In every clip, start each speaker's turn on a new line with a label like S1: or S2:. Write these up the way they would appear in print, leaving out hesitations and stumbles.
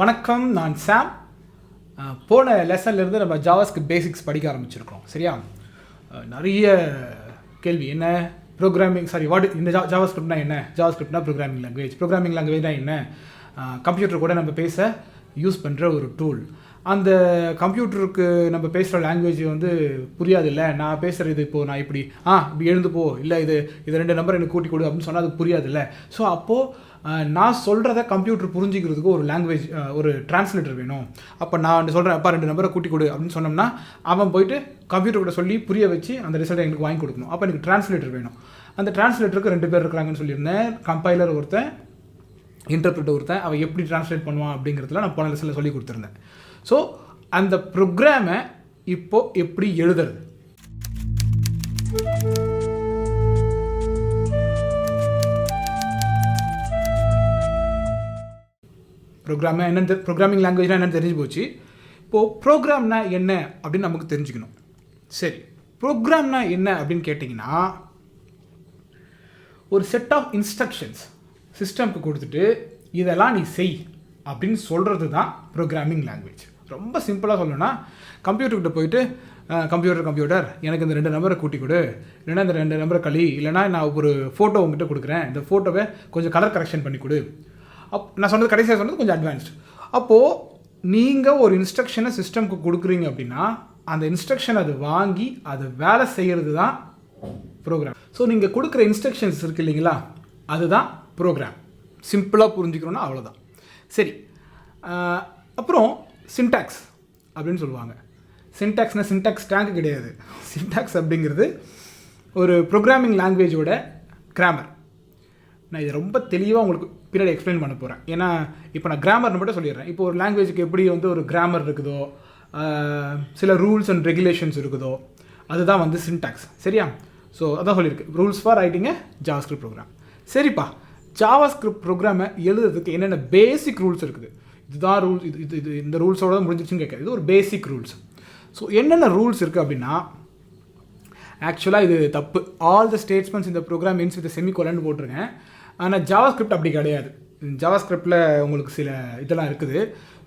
S1: வணக்கம், நான் சாம். போன லெசன்லேருந்து நம்ம ஜாவாஸ்கிரிப்ட் பேசிக்ஸ் படிக்க ஆரம்பிச்சிருக்கோம். சரியா? நிறைய கேள்வி என்ன ப்ரோக்ராமிங் இந்த ஜாவாஸ்கிரிப்ட்னா என்ன, ஜாவாஸ்கிரிப்ட்னா ப்ரோக்ராமிங் லாங்குவேஜ்னா என்ன, கம்ப்யூட்டர் கூட நம்ம பேச யூஸ் பண்ணுற ஒரு டூல். அந்த கம்ப்யூட்டருக்கு நம்ம பேசுகிற லாங்குவேஜ் வந்து புரியாது. இல்லை, நான் பேசுகிறது இப்போது நான் இப்படி எழுந்து போ, இல்லை இது 2 நம்பர் எனக்கு கூட்டி கொடு அப்படின்னு சொன்னால் அது புரியாது. இல்லை, ஸோ அப்போது நான் சொல்கிறத கம்ப்யூட்டர் புரிஞ்சிக்கிறதுக்கு ஒரு லாங்குவேஜ், ஒரு டிரான்ஸ்லேட்டர் வேணும். அப்போ நான் சொல்கிறேன், 2 நம்பரை கூட்டி கொடு அப்படின்னு சொன்னோம்னா அவன் போயிட்டு கம்ப்யூட்டர் கூட சொல்லி புரிய வச்சு அந்த ரிசல்ட்டை எனக்கு வாங்கி கொடுக்கணும். அப்போ எனக்கு டிரான்ஸ்லேட்டர் வேணும். அந்த டிரான்ஸ்லேட்டருக்கு 2 பேர் இருக்கிறாங்கன்னு சொல்லியிருந்தேன். கம்பைலர் ஒருத்தன், இன்டர்பிரட்டர் ஒருத்தன். அவன் எப்படி டிரான்ஸ்லேட் பண்ணுவான் அப்படிங்கிறதுல நான் போன லெசனில் சொல்லி கொடுத்துருந்தேன். ஸோ அந்த ப்ரோக்ராமை இப்போது எப்படி எழுதுறது, ப்ரோக்ராமிங் லாங்குவேஜ்னா என்னென்னு தெரிஞ்சு போச்சு. இப்போது ப்ரோக்ராம்னா என்ன அப்படின்னு நமக்கு தெரிஞ்சுக்கணும். சரி, ப்ரோக்ராம்னா என்ன அப்படின்னு கேட்டிங்கன்னா, ஒரு செட் ஆஃப் இன்ஸ்ட்ரக்ஷன்ஸ் சிஸ்டம்க்கு கொடுத்துட்டு இதெல்லாம் நீ செய் அப்படின்னு சொல்கிறது தான் ப்ரோக்ராமிங் லாங்குவேஜ். ரொம்ப சிம்பிளாக சொல்லணும்னா, கம்ப்யூட்டர்கிட்ட போயிட்டு கம்ப்யூட்டர் எனக்கு இந்த 2 நம்பரை கூட்டி கொடு, இல்லைனா இந்த 2 நம்பரை கழி, இல்லைனா நான் ஒரு ஃபோட்டோ உங்ககிட்ட கொடுக்குறேன், இந்த ஃபோட்டோவை கொஞ்சம் கலர் கரெக்ஷன் பண்ணி கொடு. நான் சொன்னது கடைசியாக சொன்னது கொஞ்சம் அட்வான்ஸ்டு. அப்போது நீங்கள் ஒரு இன்ஸ்ட்ரக்ஷனை சிஸ்டம்க்கு கொடுக்குறீங்க அப்படின்னா அந்த இன்ஸ்ட்ரக்ஷன் அது வாங்கி அது வேலை செய்கிறது தான் ப்ரோக்ராம். ஸோ நீங்கள் கொடுக்குற இன்ஸ்ட்ரக்ஷன்ஸ் இருக்குது இல்லைங்களா, அதுதான் ப்ரோக்ராம். சிம்பிளாக புரிஞ்சுக்கணுன்னா அவ்வளோதான். சரி, அப்புறம் சின்டாக்ஸ் அப்படின்னு சொல்லுவாங்க. சின்டாக்ஸ் டேங்க் கிடையாது. சின்டாக்ஸ் அப்படிங்கிறது ஒரு ப்ரோக்ராமிங் லாங்குவேஜோட கிராமர். நான் இதை ரொம்ப தெளிவாக உங்களுக்கு பின்னாடி எக்ஸ்பிளைன் பண்ண போகிறேன். ஏன்னா இப்போ நான் கிராமர்னு மட்டும் சொல்லிடுறேன். இப்போ ஒரு லாங்குவேஜுக்கு எப்படி வந்து ஒரு கிராமர் இருக்குதோ, சில ரூல்ஸ் அண்ட் ரெகுலேஷன்ஸ் இருக்குதோ, அதுதான் வந்து சின்டாக்ஸ். சரியா? ஸோ அதான் சொல்லியிருக்கு, rules for writing JavaScript program. சரிப்பா, ஜாவாஸ்கிரிப்ட் ப்ரோக்ராமை எழுதுறதுக்கு என்னென்ன பேசிக் ரூல்ஸ் இருக்குது, இதுதான் ரூல்ஸ், இது இந்த ரூல்ஸோட தான் முடிஞ்சிச்சுன்னு கேட்குறது. இது ஒரு பேசிக் ரூல்ஸ். ஸோ என்னென்ன ரூல்ஸ் இருக்குது அப்படின்னா, ஆக்சுவலாக இது தப்பு. ஆல் த ஸ்டேட்மெண்ட்ஸ் இந்த ப்ரோக்ராம் மீன்ஸ் வித் செமிகோலன் போட்டிருக்கேன். ஆனால் ஜாவாஸ்கிரிப்ட் அப்படி கிடையாது. ஜாவாஸ்கிரிப்டில் உங்களுக்கு சில இதெல்லாம் இருக்குது.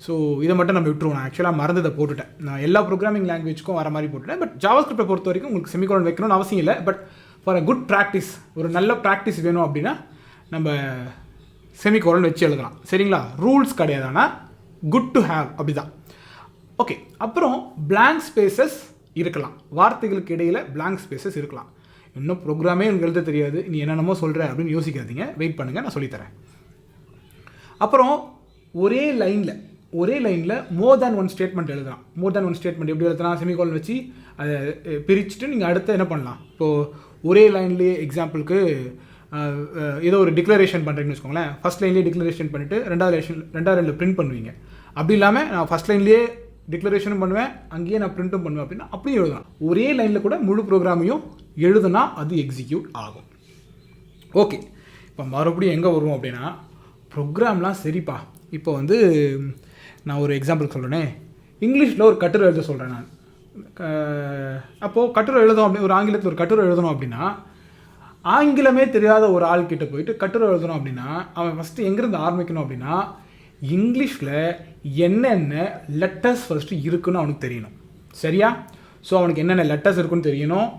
S1: ஸோ இதை மட்டும் நம்ம விட்டுருவோம். நான் ஆக்சுவலாக மறந்ததை போட்டுட்டேன். நான் எல்லா ப்ரோக்ராமிங் லாங்குவேஜ்க்கும் வர மாதிரி போட்டுட்டேன். பட் ஜாவாஸ்கிரிப்டை பொறுத்த வரைக்கும் உங்களுக்கு செமிகோலன் வைக்கணும்னு அவசியம் இல்லை. But for a good practice, ஒரு நல்ல ப்ராக்டிஸ் வேணும் அப்படின்னா நம்ம செமிகோலன் வச்சு எழுதலாம். சரிங்களா? ரூல்ஸ் கிடையாது, ஆனால் குட் டு ஹேவ் அப்படி தான். ஓகே, அப்புறம் பிளாங்க் ஸ்பேசஸ் இருக்கலாம். வார்த்தைகளுக்கு இடையில் பிளாங்க் ஸ்பேசஸ் இருக்கலாம். இன்னும் ப்ரோக்ராமே எனக்கு எழுத தெரியாது, நீ என்னென்னமோ சொல்கிற அப்படின்னு யோசிக்காதீங்க. வெயிட் பண்ணுங்கள், நான் சொல்லித்தரேன். அப்புறம் ஒரே லைனில் மோர் தேன் ஒன் ஸ்டேட்மெண்ட் எழுதலாம். மோர் தேன் ஒன் ஸ்டேட்மெண்ட் எப்படி எழுதலாம்? செமிகோலன் வச்சு அதை பிரிச்சுட்டு நீங்கள் அடுத்து என்ன பண்ணலாம். இப்போது ஒரே லைன்லேயே எக்ஸாம்பிளுக்கு ஏதோ ஒரு டிக்ளரேஷன் பண்ணுறீங்கன்னு வச்சுக்கோங்களேன். ஃபஸ்ட் லைன்லேயே டிக்ளரேஷன் பண்ணிவிட்டு ரெண்டாவது லைனில் பிரிண்ட் பண்ணுவீங்க. அப்படி இல்லாமல் நான் ஃபஸ்ட் லைன்லேயே டிக்ளரேஷனும் பண்ணுவேன், அங்கேயே நான் பிரிண்ட்டும் பண்ணுவேன் அப்படின்னா அப்படியும் எழுதலாம். ஒரே லைனில் கூட முழு ப்ரோக்ராமையும் எழுதுனா அது எக்ஸிக்யூட் ஆகும். ஓகே, இப்போ மறுபடியும் எங்கே வருவோம் அப்படின்னா, ப்ரோக்ராம்லாம் சரிப்பா. இப்போ வந்து நான் ஒரு எக்ஸாம்பிள் சொல்கிறேனே, இங்கிலீஷில் ஒரு கட்டுரை எழுத சொல்கிறேன் நான். அப்போது கட்டுரை எழுதணும் அப்படி, ஒரு ஆங்கிலத்தில் ஒரு கட்டுரை எழுதணும் அப்படின்னா, ஆங்கிலமே தெரியாத ஒரு ஆள்கிட்ட போயிட்டு கட்டுரை எழுதணும் அப்படின்னா அவன் ஃபஸ்ட்டு எங்கேருந்து ஆரம்பிக்கணும் அப்படின்னா, இங்கிலீஷில் என்னென்ன லெட்டர்ஸ் ஃபஸ்ட்டு இருக்குன்னு அவனுக்கு தெரியணும். சரியா? ஸோ அவனுக்கு என்னென்ன லெட்டர்ஸ் இருக்குன்னு தெரியணும்,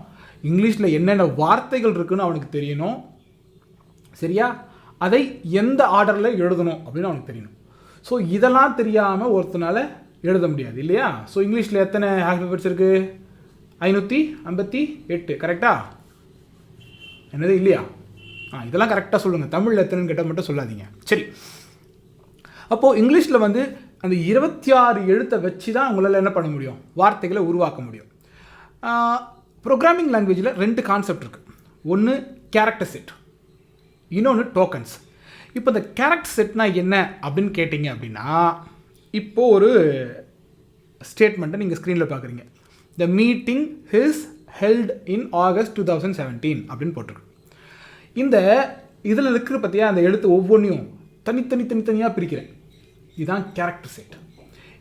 S1: இங்கிலீஷில் என்னென்ன வார்த்தைகள் இருக்குன்னு அவனுக்கு தெரியணும். சரியா? அதை எந்த ஆர்டரில் எழுதணும் அப்படின்னு அவனுக்கு தெரியணும். ஸோ இதெல்லாம் தெரியாமல் ஒருத்தனால எழுத முடியாது இல்லையா? ஸோ இங்கிலீஷில் எத்தனை ஆல்ஃபபெட்ஸ் இருக்குது? 558. கரெக்டா? என்னது இல்லையா? இதெல்லாம் கரெக்டாக சொல்லுங்கள். தமிழில் எத்தனைன்னு கேட்டால் மட்டும் சொல்லாதீங்க. சரி, அப்போது இங்கிலீஷில் வந்து அந்த 26 எழுத்தை வச்சு தான் உங்களால் என்ன பண்ண முடியும்? வார்த்தைகளை உருவாக்க முடியும். ப்ரோக்ராமிங் லாங்குவேஜில் 2 கான்செப்ட் இருக்குது. ஒன்று கேரக்டர் செட், இன்னொன்று டோக்கன்ஸ். இப்போ இந்த கேரக்டர் செட்னா என்ன அப்படின்னு கேட்டிங்க அப்படின்னா, இப்போது ஒரு ஸ்டேட்மெண்ட்டை நீங்கள் ஸ்க்ரீனில் பார்க்குறீங்க. The meeting is held in August 2017 அப்படின்னு போட்டிருக்கு. இந்த இதில் இருக்கிற பற்றியா அந்த எழுத்து ஒவ்வொன்றையும் தனித்தனியாக பிரிக்கிறேன். இதுதான் கேரக்டர் செட்.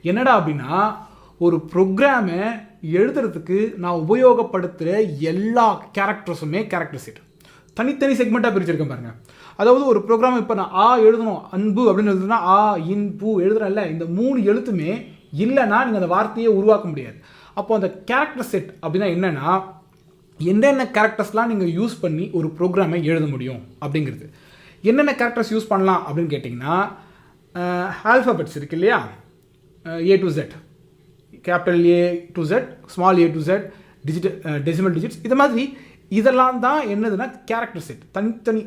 S1: என்னடா அப்படின்னா, ஒரு ப்ரோக்ராமை எழுதுறதுக்கு நான் உபயோகப்படுத்துகிற எல்லா கேரக்டர்ஸுமே கேரக்டர் செட். தனித்தனி செக்மெண்ட்டாக பிரிச்சிருக்கேன் பாருங்கள். அதாவது ஒரு ப்ரோக்ராம் இப்போ நான் எழுதணும், அன்பு அப்படின்னு எழுதுனா இன் பூ எழுதுறேன்ல, இந்த 3 எழுத்துமே இல்லைன்னா நீங்கள் அந்த வார்த்தையை உருவாக்க முடியாது. அப்போ அந்த கேரக்டர் செட் அப்படின்னா என்னென்னா, என்னென்ன கேரக்டர்ஸ்லாம் நீங்கள் யூஸ் பண்ணி ஒரு ப்ரோக்ராமை எழுத முடியும் அப்படிங்கிறது. என்னென்ன கேரக்டர்ஸ் யூஸ் பண்ணலாம் அப்படின்னு கேட்டிங்கன்னா, ஆல்ஃபபெட்ஸ் இருக்கு இல்லையா, A to Z, capital A to Z, small a to Z, decimal digits, இது மாதிரி இதெல்லாம் தான் என்னதுன்னா கேரக்டர் செட். தனித்தனி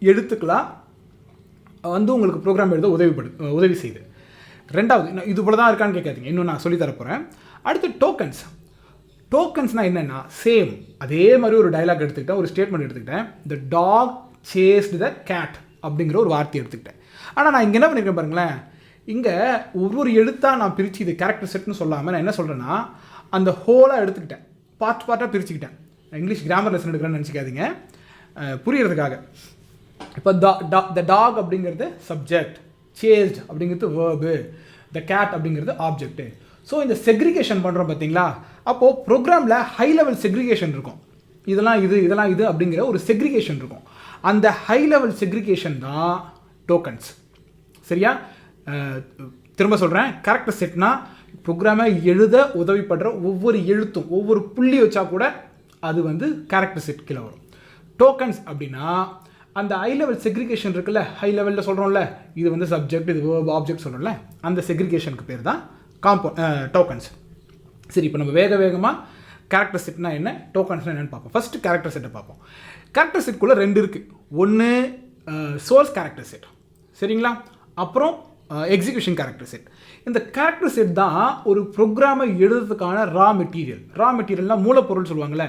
S1: எழுத்துக்களாக வந்து உங்களுக்கு ப்ரோக்ராம் எழுத உதவி செய்யுது. ரெண்டாவது, இது போல தான் இருக்கான்னு கேட்காதீங்க, இன்னும் நான் சொல்லித்தர போகிறேன். அடுத்து டோக்கன்ஸ்னால் என்னென்னா, சேம் அதே மாதிரி ஒரு டைலாக் எடுத்துக்கிட்டேன், ஒரு ஸ்டேட்மெண்ட் எடுத்துக்கிட்டேன். த டாக் சேஸ்டு த கேட் அப்படிங்கிற ஒரு வார்த்தை எடுத்துக்கிட்டேன். ஆனால் நான் இங்கே என்ன பண்ணியிருக்கேன் பாருங்களேன், இங்கே ஒவ்வொரு எழுத்தாக நான் பிரித்து இது கேரக்டர் செட்னு சொல்லாமல் நான் என்ன சொல்கிறேன்னா, அந்த ஹோலாக எடுத்துக்கிட்டேன், பார்ட்டாக பிரிச்சுக்கிட்டேன். இங்கிலீஷ் கிராமர் லெசன் எடுக்கிறேன்னு நினச்சிக்காதீங்க, புரியறதுக்காக. இப்போ த டாக் அப்படிங்கிறது சப்ஜெக்ட், சேஸ்ட் அப்படிங்கிறது வேர்பு, த கேட் அப்படிங்கிறது ஆப்ஜெக்ட்டு. ஸோ இந்த செக்ரிகேஷன் பண்ணுறோம் பார்த்தீங்களா, அப்போது ப்ரோக்ராமில் ஹை லெவல் செக்ரிகேஷன் இருக்கும். இதெல்லாம் இது அப்படிங்கிற ஒரு செக்ரிகேஷன் இருக்கும். அந்த ஹை லெவல் செக்ரிகேஷன் தான் டோக்கன்ஸ். சரியா? திரும்ப சொல்கிறேன், கேரக்டர் செட்னா ப்ரோக்ராமை எழுத உதவிப்படுற ஒவ்வொரு எழுத்தும் ஒவ்வொரு புள்ளி வச்சா கூட அது வந்து கேரக்டர் செட் கீழே வரும். டோக்கன்ஸ் அப்படின்னா அந்த ஹை லெவல் செக்ரிகேஷன் இருக்குல்ல, ஹை லெவலில் சொல்கிறோம்ல, இது வந்து சப்ஜெக்ட், இது ஆப்ஜெக்ட் சொல்கிறோம்ல, அந்த செக்ரிகேஷனுக்கு பேர் தான் டோக்கன்ஸ். சரி, இப்போ நம்ம வேகமாக கேரக்டர் செட்னா என்ன, டோக்கன்ஸ்னா என்னென்னு பார்ப்போம். ஃபஸ்ட்டு கேரக்டர் செட்டை பார்ப்போம். கேரக்டர் செட்குள்ளே 2 இருக்குது. ஒன்று சோர்ஸ் கேரக்டர் செட், சரிங்களா, அப்புறம் எக்ஸிக்யூஷன் கேரக்டர் செட். இந்த கேரக்டர் செட் தான் ஒரு ப்ரோக்ராமை எழுதுறதுக்கான ரா மெட்டீரியல்னால் மூலப்பொருள் சொல்லுவாங்கள்ல.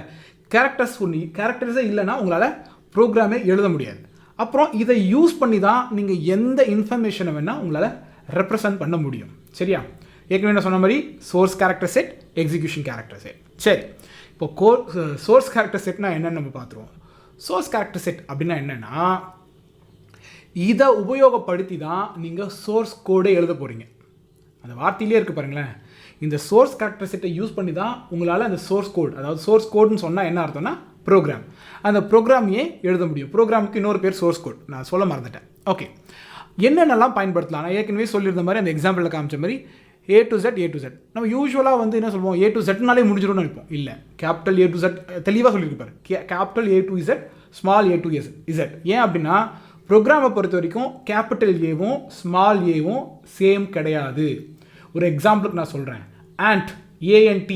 S1: கேரக்டர்ஸே இல்லைன்னா உங்களால் ப்ரோக்ராமே எழுத முடியாது. அப்புறம் இதை யூஸ் பண்ணி தான் நீங்கள் எந்த இன்ஃபர்மேஷனை வேணால் உங்களால் ரெப்ரசன்ட் பண்ண முடியும். சரியா? ஏற்கனவே நான் சொன்ன மாதிரி source character set, execution character set. சரி, இப்போ சோர்ஸ் கேரக்டர் செட்னா என்னென்னு நம்ம பார்த்துருவோம். சோர்ஸ் கேரக்டர் செட் அப்படின்னா என்னென்னா, இதை உபயோகப்படுத்தி தான் நீங்கள் சோர்ஸ் கோடை எழுத போகிறீங்க. அந்த வார்த்தையிலே இருக்குது பாருங்களேன். இந்த சோர்ஸ் கேரக்டர் செட்டை யூஸ் பண்ணி தான் உங்களால் அந்த சோர்ஸ் கோட், அதாவது சோர்ஸ் கோட்னு சொன்னால் என்ன அர்த்தம்னா ப்ரோக்ராம், அந்த ப்ரோக்ராமையே எழுத முடியும். ப்ரோக்ராமுக்கு இன்னொரு பேர் சோர்ஸ் கோட், நான் சொல்ல மறந்துட்டேன். ஓகே, என்னென்னலாம் பயன்படுத்தலாம்? நான் ஏற்கனவே சொல்லியிருந்த மாதிரி அந்த எக்ஸாம்பிளில் காமிச்ச மாதிரி A to Z. நம்ம யூஸ்வலாக வந்து என்ன சொல்லுவோம், A to Zனாலே முடிஞ்சிடும்னு நினைப்போம். இல்லை, கேபிட்டல் A to Z தெளிவாக சொல்லியிருப்பாரு. Capital A to Z, small A to Z. ஏன் அப்படின்னா ப்ரோக்ராமை பொறுத்த வரைக்கும் கேபிட்டல் ஏவும் ஸ்மால் ஏவும் சேம் கிடையாது. ஒரு எக்ஸாம்பிளுக்கு நான் சொல்கிறேன், ANT.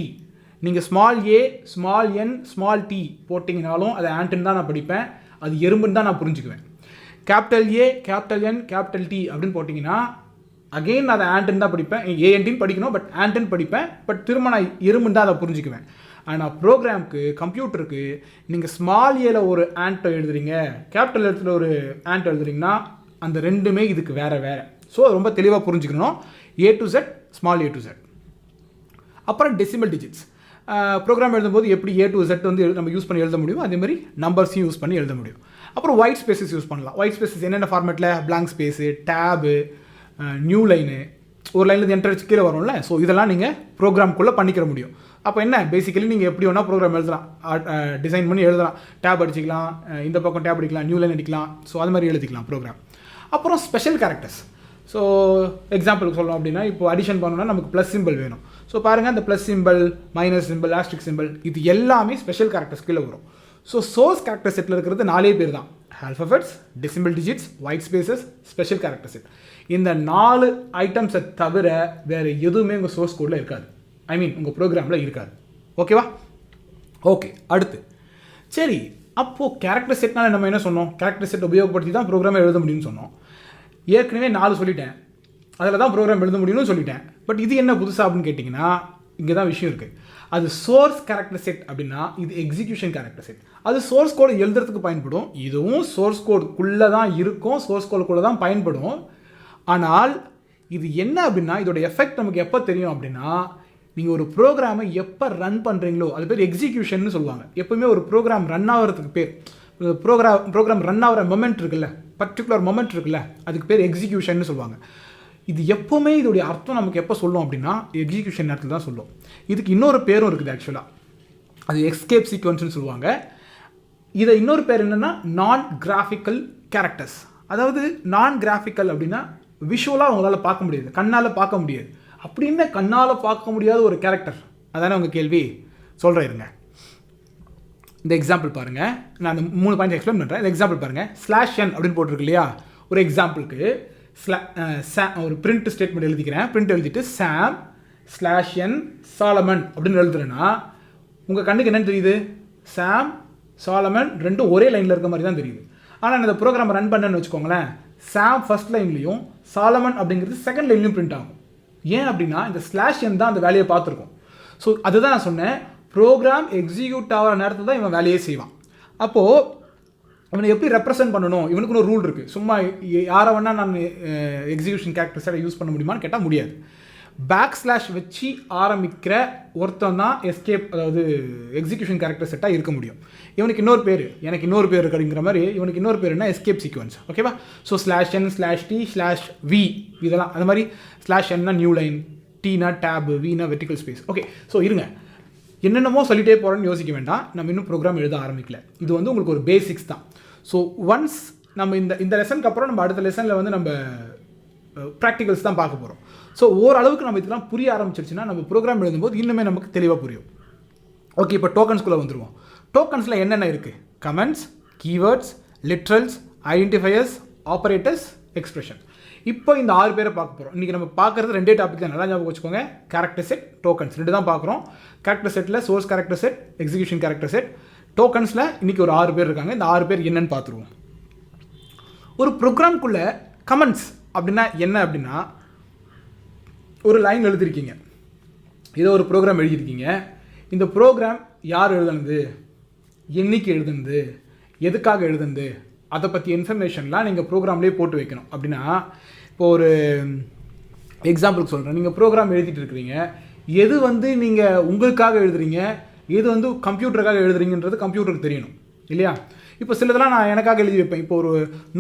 S1: நீங்கள் small A, small N, small D போட்டிங்கனாலும் அது ஆண்ட்டுன்னு தான் நான் படிப்பேன், அது எறும்புன்னு தான் நான் புரிஞ்சுக்குவேன். Capital A, capital N, capital D அப்படின்னு போட்டிங்கன்னா அகெயின் நான் அதை ஆண்ட்டுன்னு தான் படிப்பேன். ஏஎன்டின்னு படிக்கணும், பட் ஆண்ட்டுன்னு படிப்பேன். பட் திரும்ப நான் எறும்புன்னு தான் அதை புரிஞ்சுக்குவேன். ஆனால் ப்ரோக்ராமுக்கு, கம்ப்யூட்டருக்கு நீங்கள் ஸ்மால் ஏல ஒரு ஆண்ட்டை எழுதுறீங்க, கேபிட்டல் எழுத்துல ஒரு ஆண்ட் எழுதுறீங்கன்னா அந்த ரெண்டுமே இதுக்கு வேறு. ஸோ ரொம்ப தெளிவாக புரிஞ்சுக்கணும். A to Z, small A to Z. அப்புறம் டெசிமல் டிஜிட்ஸ். ப்ரோக்ராம் எழுதும்போது எப்படி A to Z வந்து நம்ம யூஸ் பண்ணி எழுத முடியும், அதேமாதிரி நம்பர்ஸையும் யூஸ் பண்ணி எழுத முடியும். அப்புறம் ஒயிட் ஸ்பேசஸ் யூஸ் பண்ணலாம். ஒயிட் ஸ்பேசஸ் என்னென்ன ஃபார்மேட்டில், blank space, tab, new line, ஒரு லைனில் என்டர் வச்சு கீழே வரும்ல. ஸோ இதெல்லாம் நீங்கள் ப்ரோக்ராம்குள்ளே பண்ணிக்கிற முடியும். அப்போ என்ன, பேசிக்கலி நீங்கள் எப்படி வேணால் ப்ரோக்ராம் எழுதலாம், டிசைன் பண்ணி எழுதலாம். டேப் அடிச்சிக்கலாம், இந்த பக்கம் டேப் அடிக்கலாம், நியூ லைன் அடிக்கலாம். ஸோ அது மாதிரி எழுதிக்கலாம் ப்ரோக்ராம். அப்புறம் ஸ்பெஷல் கேரக்டர்ஸ். ஸோ எக்ஸாம்பிளுக்கு சொல்லணும் அப்படின்னா, இப்போ அடிஷன் பண்ணணும்னா நமக்கு ப்ளஸ் சிம்பிள் வேணும். ஸோ பாருங்கள், அந்த plus symbol, minus simple, ஆஸ்ட்ரிக் simple, இது எல்லாமே ஸ்பெஷல் கேரக்டர்ஸ் கீழே வரும். ஸோ சோர்ஸ் கேரக்டர் செட்டில் இருக்கிறது 4 பேர் தான். Alphabets, decimal digits, white spaces, special character set. இந்த 4 ஐட்டம்ஸை தவிர வேறு எதுவுமே உங்கள் சோர்ஸ் கோடில் இருக்காது. ஐ மீன் உங்கள் ப்ரோக்ராமில் இருக்காது. ஓகேவா? ஓகே, அடுத்து சரி, அப்போது கேரக்டர் செட்னால நம்ம என்ன சொன்னோம், கேரக்டர் செட் உபயோகப்படுத்தி தான் ப்ரோக்ராமை எழுத முடியும்னு சொன்னோம். ஏற்கனவே 4 சொல்லிட்டேன், அதில் தான் ப்ரோக்ராம் எழுத முடியும்னு சொல்லிட்டேன். பட் இது என்ன புதுசாக அப்படின்னு கேட்டிங்கன்னா, இங்கே தான் விஷயம் இருக்குது. அது சோர்ஸ் கேரக்டர் செட் அப்படின்னா இது எக்ஸிக்யூஷன் கேரக்டர் செட். அது சோர்ஸ் கோடு எழுதுறதுக்கு பயன்படும். இதுவும் சோர்ஸ் கோடுக்குள்ளே தான் இருக்கும், சோர்ஸ் கோடுக்குள்ளே தான் பயன்படும். ஆனால் இது என்ன அப்படின்னா, இதோட எஃபெக்ட் நமக்கு எப்போ தெரியும் அப்படின்னா, நீங்கள் ஒரு ப்ரோக்ராமை எப்போ ரன் பண்ணுறீங்களோ அது பேர் எக்ஸிக்யூஷன் சொல்லுவாங்க. எப்போவுமே ஒரு ப்ரோக்ராம் ரன் ஆகிறதுக்கு பேர், ப்ரோக்ராம் ரன் ஆகிற மொமெண்ட் இருக்குல்ல, பர்டிகுலர் மொமெண்ட் இருக்குல்ல, அதுக்கு பேர் எக்ஸிக்யூஷன் சொல்லுவாங்க. இது எப்போவுமே இதோடைய அர்த்தம் நமக்கு எப்போ சொல்லும் அப்படின்னா எக்ஸிக்யூஷன் நேரத்தில் தான் சொல்லும். இதுக்கு இன்னொரு பேரும் இருக்குது ஆக்சுவலாக, அது எஸ்கேப் சீக்வன்ஸ்னு சொல்லுவாங்க. இதை இன்னொரு பேர் என்னென்னா நான் கிராஃபிக்கல் கேரக்டர்ஸ். அதாவது நான் கிராஃபிக்கல் அப்படின்னா விஷுவலாக உங்களால் பார்க்க முடியாது, கண்ணால் பார்க்க முடியாது. அப்படின்னு கண்ணால் பார்க்க முடியாத ஒரு கேரக்டர், அதானே உங்கள் கேள்வி. சொல்கிறேன் இருங்க. இந்த எக்ஸாம்பிள் பாருங்கள், நான் அந்த 3 பாயிண்ட் எக்ஸ்பிளைன் பண்ணுறேன். இந்த எக்ஸாம்பிள் பாருங்கள். /n அப்படின்னு போட்டிருக்கு இல்லையா. ஒரு எக்ஸாம்பிளுக்கு ஒரு பிரிண்ட் ஸ்டேட்மெண்ட் எழுதிக்கிறேன். பிரிண்ட் எழுதிட்டு சாம் /n சாலமன் அப்படின்னு எழுதுறேன்னா உங்கள் கண்ணுக்கு என்னென்னு தெரியுது? சாம் சாலமன் ரெண்டும் ஒரே லைனில் இருக்க மாதிரி தான் தெரியுது. ஆனால் இந்த ப்ரோக்ராம் ரன் பண்ணேன்னு வச்சுக்கோங்களேன், சாம் ஃபர்ஸ்ட் லைன்லையும் சாலமன் அப்படிங்கிறது செகண்ட் லைன்லையும் பிரிண்ட் ஆகும். ஏன் அப்படின்னா இந்த /n தான் அந்த வேலையை பார்த்துருக்கோம். ஸோ அதுதான் நான் சொன்னேன், ப்ரோக்ராம் எக்ஸிக்யூட் ஆகிற நேரத்தில் தான் இவன் வேலையே செய்வான். அப்போது இவனை எப்படி ரெப்ரசென்ட் பண்ணணும், இவனுக்கு ஒரு ரூல் இருக்குது. சும்மா யாரை வேணால் நான் எக்ஸிக்யூஷன் கேரக்டர்ஸை யூஸ் பண்ண முடியுமான்னு கேட்டால் முடியாது. / வச்சு ஆரம்பிக்கிற ஒருத்தன் தான் எஸ்கேப், அதாவது எக்ஸிக்யூஷன் கேரக்டர் செட்டாக இருக்க முடியும். இவனுக்கு இன்னொரு பேர், எனக்கு இன்னொரு பேர் இருக்குங்கிற மாதிரி இவனுக்கு இன்னொரு பேர் என்ன, எஸ்கேப் சீக்வன்ஸ். ஓகேவா? ஸோ /n /t /v இதெல்லாம் அந்த மாதிரி. /n நியூ லைன், டீனா டேப், வீனா வெர்டிக்கல் ஸ்பேஸ். ஓகே, ஸோ இருங்க, என்னென்னமோ சொல்லிட்டே போகிறோன்னு யோசிக்க வேண்டாம். நம்ம இன்னும் ப்ரோக்ராம் எழுத ஆரம்பிக்கல. இது வந்து உங்களுக்கு ஒரு பேசிக்ஸ் தான். ஸோ ஒன்ஸ் நம்ம இந்த லெசனுக்கு அப்புறம் நம்ம அடுத்த லெசனில் வந்து நம்ம ப்ராக்டிகல்ஸ் தான் பார்க்க போகிறோம். ஸோ ஓரளவுக்கு நம்ம இதெல்லாம் புரிய ஆரம்பிச்சிருச்சுன்னா நம்ம ப்ரோக்ராம் எழுதும்போது இன்னுமே நமக்கு தெளிவாக புரியும். ஓகே, இப்போ டோக்கன்ஸ்குள்ளே வந்துடுவோம். டோக்கன்ஸில் என்னென்ன இருக்குது? Comments, keywords, literals, identifiers, operators, expression. இப்போ இந்த 6 பேரை பார்க்க போகிறோம். இன்றைக்கி நம்ம பார்க்குறது 2 டாபிக் தான், நல்லா ஞாபகம் வச்சுக்கோங்க. கேரக்டர் செட், டோக்கன்ஸ் 2 தான் பார்க்குறோம். கேரக்டர் செட்டில் source character set, execution character set. டோக்கன்ஸில் இன்றைக்கி ஒரு 6 பேர் இருக்காங்க. இந்த 6 பேர் என்னன்னு பார்த்துருவோம். ஒரு ப்ரோக்ராம்குள்ளே கமெண்ட்ஸ் அப்படின்னா என்ன அப்படின்னா, ஒரு லைன் எழுதிருக்கீங்க, ஏதோ ஒரு ப்ரோக்ராம் எழுதியிருக்கீங்க. இந்த ப்ரோக்ராம் யார் எழுதுனது, என்னைக்கு எழுதுனது, எதுக்காக எழுதுனது, அதை பற்றி இன்ஃபர்மேஷன்லாம் நீங்கள் ப்ரோக்ராம்லேயே போட்டு வைக்கணும். அப்படின்னா இப்போ ஒரு எக்ஸாம்பிளுக்கு சொல்கிறேன், நீங்கள் ப்ரோக்ராம் எழுதிட்டு இருக்கிறீங்க, எது வந்து நீங்கள் உங்களுக்காக எழுதுறீங்க, எது வந்து கம்ப்யூட்டருக்காக எழுதுறீங்கன்றது கம்ப்யூட்டருக்கு தெரியணும் இல்லையா. இப்போ சிலதெல்லாம் நான் எனக்காக எழுதி வைப்பேன். இப்போ ஒரு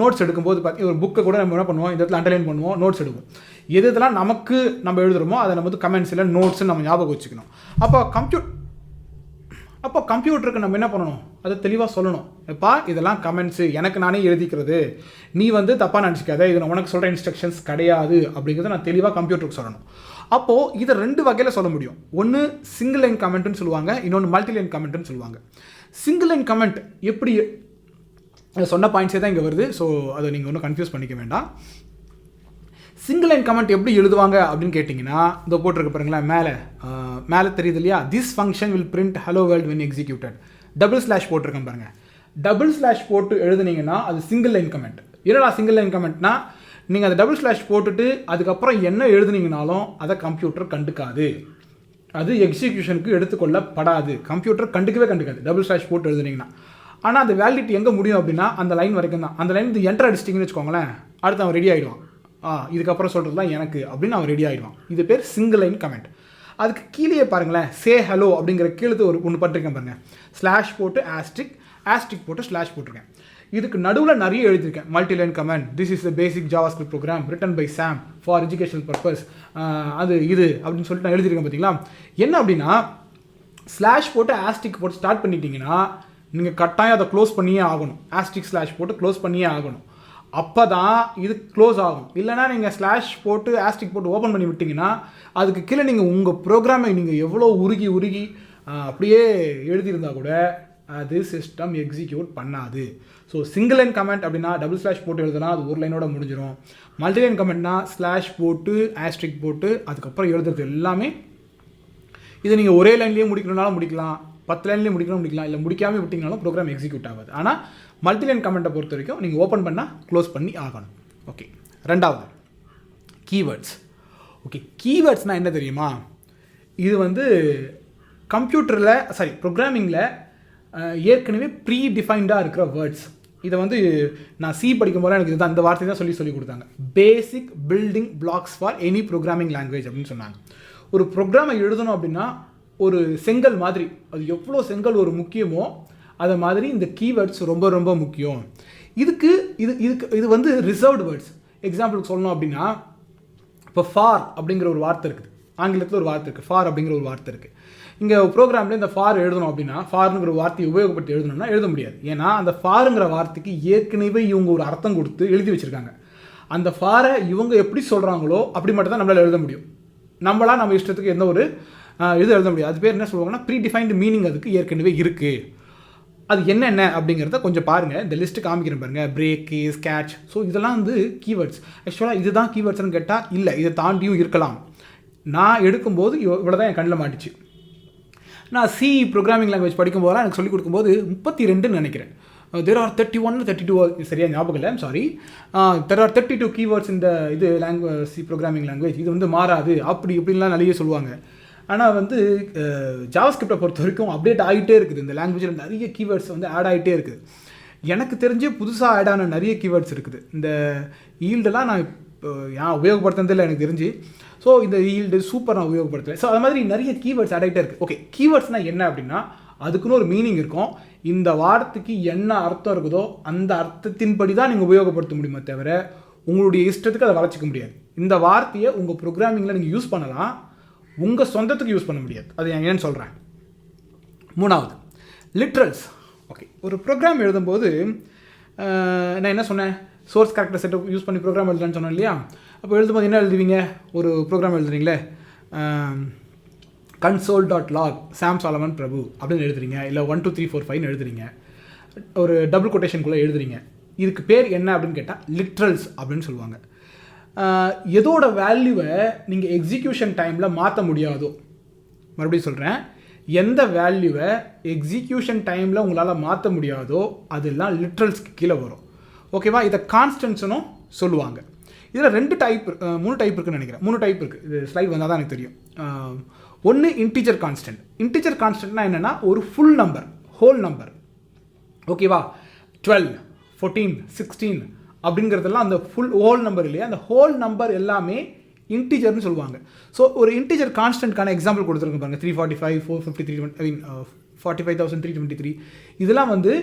S1: நோட்ஸ் எடுக்கும்போது பார்த்தீங்கன்னா ஒரு புக்கை கூட நம்ம என்ன பண்ணுவோம், இந்த இடத்துல அண்டர்லைன் பண்ணுவோம், நோட்ஸ் எடுப்போம். எது இதெல்லாம் நமக்கு நம்ம எழுதுகிறோமோ அதை நம்ம வந்து கமெண்ட்ஸ் இல்லை நோட்ஸ்ன்னு நம்ம ஞாபகம் வச்சுக்கணும். அப்போ கம்ப்யூட்டருக்கு நம்ம என்ன பண்ணணும், அதை தெளிவாக சொல்லணும். எப்பா இதெல்லாம் கமெண்ட்ஸு, எனக்கு நானே எழுதிக்கிறது, நீ வந்து தப்பாக நினச்சிக்காத, இது நான் உனக்கு சொல்கிற இன்ஸ்ட்ரக்ஷன்ஸ் கிடையாது அப்படிங்கிறத நான் தெளிவாக கம்ப்யூட்டருக்கு சொல்லணும். அப்போது இதை 2 வகையில் சொல்ல முடியும். ஒன்று சிங்கிள் லைன் கமெண்ட்டுன்னு சொல்லுவாங்க, இன்னொன்று மல்டி லைன் கமெண்ட்டுன்னு சொல்லுவாங்க. சிங்கிள் லைன் கமெண்ட் எப்படி சொன்ன பாயிண்ட்ஸே தான் இங்கே வருது. ஸோ அதை நீங்கள் ஒன்றும் கன்ஃபியூஸ் பண்ணிக்க வேண்டாம். சிங்கிள் லைன் கமெண்ட் எப்படி எழுதுவாங்க அப்படின்னு கேட்டிங்கன்னா, இந்த போட்டிருக்க பாருங்களேன், மேலே தெரியுது இல்லையா, this function will print hello world when executed. / போட்டிருக்கேன் பாருங்கள். / போட்டு எழுதுனீங்கன்னா அது சிங்கிள் லைன் கமெண்ட். என்னடா சிங்கிள் லைன் கமெண்ட்னா, நீங்கள் அதை / போட்டுட்டு அதுக்கப்புறம் என்ன எழுதுனீங்கனாலும் அதை கம்ப்யூட்டர் கண்டுக்காது, அது எக்ஸிக்யூஷனுக்கு எடுத்துக்கொள்ளப்படாது. கம்ப்யூட்டர் கண்டுக்காது / போட்டு எழுதுனீங்கன்னா. ஆனால் அந்த வேலிடிட்டி எங்கே முடியும் அப்படின்னா அந்த லைன் வரைக்கும் தான். அந்த லைன் என்டர் அடிச்சிட்டிங்கன்னு வச்சுக்கோங்களேன், அடுத்து அவன் ரெடி ஆகிடுவான். இதுக்கப்புறம் சொல்கிறதுலாம் எனக்கு அப்படின்னு அவன் ரெடி ஆகிடுவான். இது பேர் சிங்கிள் லைன் கமெண்ட். அதுக்கு கீழே பாருங்களேன், சே ஹலோ அப்படிங்கிற கீழே ஒன்று பட்டிருக்கேன் பாருங்கள். / போட்டு ஆஸ்ட்ரிக் போட்டு / போட்டிருக்கேன். இதுக்கு நடுவில் நிறைய எழுதியிருக்கேன். Multi line comment, this is the basic JavaScript program written by Sam for educational purpose, இது அப்படின்னு சொல்லிட்டு நான் எழுதியிருக்கேன். பார்த்தீங்களா, என்ன அப்படின்னா / போட்டு ஆஸ்ட்ரிக் போட்டு ஸ்டார்ட் பண்ணிட்டீங்கன்னா நீங்கள் கட்டாயம் அதை க்ளோஸ் பண்ணியே ஆகணும். / போட்டு க்ளோஸ் பண்ணியே ஆகணும். அப்போ தான் இது க்ளோஸ் ஆகும். இல்லைனா நீங்கள் / போட்டு ஆஸ்ட்ரிக் போட்டு ஓப்பன் பண்ணி விட்டிங்கன்னா அதுக்கு கீழே நீங்கள் உங்கள் ப்ரோக்ராமை நீங்கள் எவ்வளோ உருகி அப்படியே எழுதியிருந்தா கூட அது சிஸ்டம் எக்ஸிக்யூட் பண்ணாது. ஸோ சிங்கிள் லைன் கமெண்ட் அப்படின்னா / போட்டு எழுதுனா அது ஒரு லைனோட முடிஞ்சிடும். மல்டி லைன் கமெண்ட்னா / போட்டு ஆஸ்ட்ரிக் போட்டு அதுக்கப்புறம் எழுதுறது எல்லாமே, இது நீங்கள் ஒரே லைன்லேயே முடிக்கணும்னாலும் முடிக்கலாம், 10 லைன்லேயே முடிக்கலாம், இல்லை முடிக்காமல் விட்டிங்கனாலும் ப்ரோக்ராம் எக்ஸிக்யூட் ஆகாது. ஆனால் மல்டி லைன் கமெண்ட்டை பொறுத்த வரைக்கும் நீங்கள் ஓப்பன் பண்ணால் க்ளோஸ் பண்ணி ஆகணும். ஓகே, 2வது கீவேர்ட்ஸ். ஓகே, கீவேர்ட்ஸ்னால் என்ன தெரியுமா, இது வந்து ப்ரோக்ராமிங்கில் ஏற்கனவே ப்ரீ டிஃபைன்டாக இருக்கிற வேர்ட்ஸ். இதை வந்து நான் படிக்கும் போது எனக்கு இதுதான், இந்த வார்த்தை தான் சொல்லி கொடுத்தாங்க. Basic building blocks for any programming language அப்படின்னு சொன்னாங்க. ஒரு ப்ரோக்ராமை எழுதணும் அப்படின்னா ஒரு செங்கல் மாதிரி, அது எவ்வளோ செங்கல் ஒரு முக்கியமோ அதை மாதிரி இந்த கீவேர்ட்ஸ் ரொம்ப ரொம்ப முக்கியம். இது வந்து ரிசர்வ்டு வேர்ட்ஸ். எக்ஸாம்பிளுக்கு சொல்லணும் அப்படின்னா, இப்போ ஃபார் அப்படிங்கிற ஒரு வார்த்தை இருக்குது. ஆங்கிலத்தில் ஒரு வார்த்தை இருக்குது, ஃபார் அப்படிங்கிற ஒரு வார்த்தை இருக்குது. இங்கே ப்ரோக்ராமில் இந்த ஃபார் எழுதணும் அப்படின்னா ஃபாருங்கிற வார்த்தையை உபயோகப்படுத்தி எழுதணும்னா எழுத முடியாது. ஏன்னா அந்த ஃபாருங்கிற வார்த்தைக்கு ஏற்கனவே இவங்க ஒரு அர்த்தம் கொடுத்து எழுதி வச்சுருக்காங்க. அந்த ஃபாரை இவங்க எப்படி சொல்கிறாங்களோ அப்படி மட்டும் தான் நம்மளால் எழுத முடியும். நம்மளால் நம்ம இஷ்டத்துக்கு எந்த ஒரு இது எழுத முடியாது. அது பேர் என்ன சொல்லுவாங்கன்னா ப்ரீ டிஃபைன்டு மீனிங் அதுக்கு ஏற்கனவே இருக்குது. அது என்னென்ன அப்படிங்கிறத கொஞ்சம் பாருங்கள். இந்த லிஸ்ட்டு காமிக்கிறேன் பாருங்கள். Break, case, catch. ஸோ இதெல்லாம் வந்து கீவேர்ட்ஸ். ஆக்சுவலாக இதுதான் கீவேர்ட்ஸ்னு கேட்டால் இல்லை, இதை தாண்டியும் இருக்கலாம். நான் எடுக்கும்போது இவ்வளோ தான் என் கண்ணில் மாட்டிச்சு. நான் சி ப்ரோக்ராமிங் லாங்குவேஜ் படிக்கும்போதெல்லாம் எனக்கு சொல்லிக் கொடுக்கும்போது 32ன்னு நினைக்கிறேன். தேர் ஆர் 31 32 சரியாக ஞாபகம் இல்லை, சாரி. தேர் ஆர் 32 கீவேர்ட்ஸ் இந்த இது லாங்குவேஜ், சி ப்ரோக்ராமிங் லாங்குவேஜ். இது வந்து மாறாது அப்படி இப்படின்லாம் நிறைய சொல்லுவாங்க. ஆனால் வந்து ஜாவாஸ்கிரிப்டை பொறுத்த வரைக்கும் அப்டேட் ஆகிட்டே இருக்குது. இந்த லாங்குவேஜில் நிறைய கீவேர்ட்ஸ் வந்து ஆட் ஆகிட்டே இருக்குது. எனக்கு தெரிஞ்சு புதுசாக ஆட் ஆன நிறைய கீவேர்ட்ஸ் இருக்குது. இந்த ஈல்டெல்லாம் நான் ஏன் உபயோகப்படுத்துனதில்லை எனக்கு தெரிஞ்சு. ஸோ இந்த ஈல்டு சூப்பர் நான் உபயோகப்படுத்தலை. ஸோ அது மாதிரி நிறைய கீவேர்ட்ஸ் ஆட் ஆகிட்டே இருக்குது. ஓகே, கீவேர்ட்ஸ்னால் என்ன அப்படின்னா அதுக்குன்னு ஒரு மீனிங் இருக்கும். இந்த வார்த்தைக்கு என்ன அர்த்தம் இருக்குதோ அந்த அர்த்தத்தின்படி தான் நீங்கள் உபயோகப்படுத்த முடியுமே தவிர உங்களுடைய இஷ்டத்துக்கு அதை வளர்ச்சிக்க முடியாது. இந்த வார்த்தையை உங்கள் ப்ரோக்ராமிங்கில் நீங்கள் யூஸ் பண்ணலாம், உங்கள் சொந்தத்துக்கு யூஸ் பண்ண முடியாது. அது ஏன்னு சொல்கிறேன். மூணாவது லிட்ரல்ஸ். ஓகே, ஒரு ப்ரோக்ராம் எழுதும்போது நான் என்ன சொன்னேன், சோர்ஸ் கேரக்டர் செட்டப் யூஸ் பண்ணி ப்ரோக்ராம் எழுதுறேன்னு சொன்னேன் இல்லையா? அப்போ எழுதும்போது என்ன எழுதுவீங்க? ஒரு ப்ரோக்ராம் எழுதுறீங்களே, console.log சாம் சாலமன் பிரபு அப்படின்னு எழுதுறீங்க, இல்லை 1 2 3 4 5 எழுதுறீங்க, ஒரு டபுள் கொட்டேஷனுக்குள்ளே எழுதுறீங்க. இதுக்கு பேர் என்ன அப்படின்னு கேட்டால் லிட்ரல்ஸ் அப்படின்னு சொல்லுவாங்க. எதோட வேல்யூவை நீங்கள் எக்ஸிக்யூஷன் டைமில் மாற்ற முடியாதோ, மறுபடியும் சொல்கிறேன், எந்த வேல்யூவை எக்ஸிக்யூஷன் டைமில் உங்களால் மாற்ற முடியாதோ அதெல்லாம் லிட்ரல்ஸ்க்கு கீழே வரும். ஓகேவா? இதை கான்ஸ்டன்ட்ஸ்னும் சொல்லுவாங்க. இதில் 3 டைப் இருக்குன்னு நினைக்கிறேன். 3 டைப் இருக்குது. இது ஸ்லைட் வந்தால் தான் எனக்கு தெரியும். ஒன்று இன்டிஜர் கான்ஸ்டன்ட். இன்டிஜர் கான்ஸ்டன்ட்னா என்னென்னா ஒரு ஃபுல் நம்பர், ஹோல் நம்பர். ஓகேவா? 12 14 16 அப்படிங்கிறதெல்லாம் அந்த ஃபுல் ஹோல் நம்பர் இல்லையா? அந்த ஹோல் நம்பர் எல்லாமே இன்டிஜர்னு சொல்லுவாங்க. ஸோ ஒரு இன்டிஜர் கான்ஸ்டன்ட்கான எக்ஸாம்பிள் கொடுத்துருங்க பாருங்கள். 345 453 45,323 இதெல்லாம் வந்து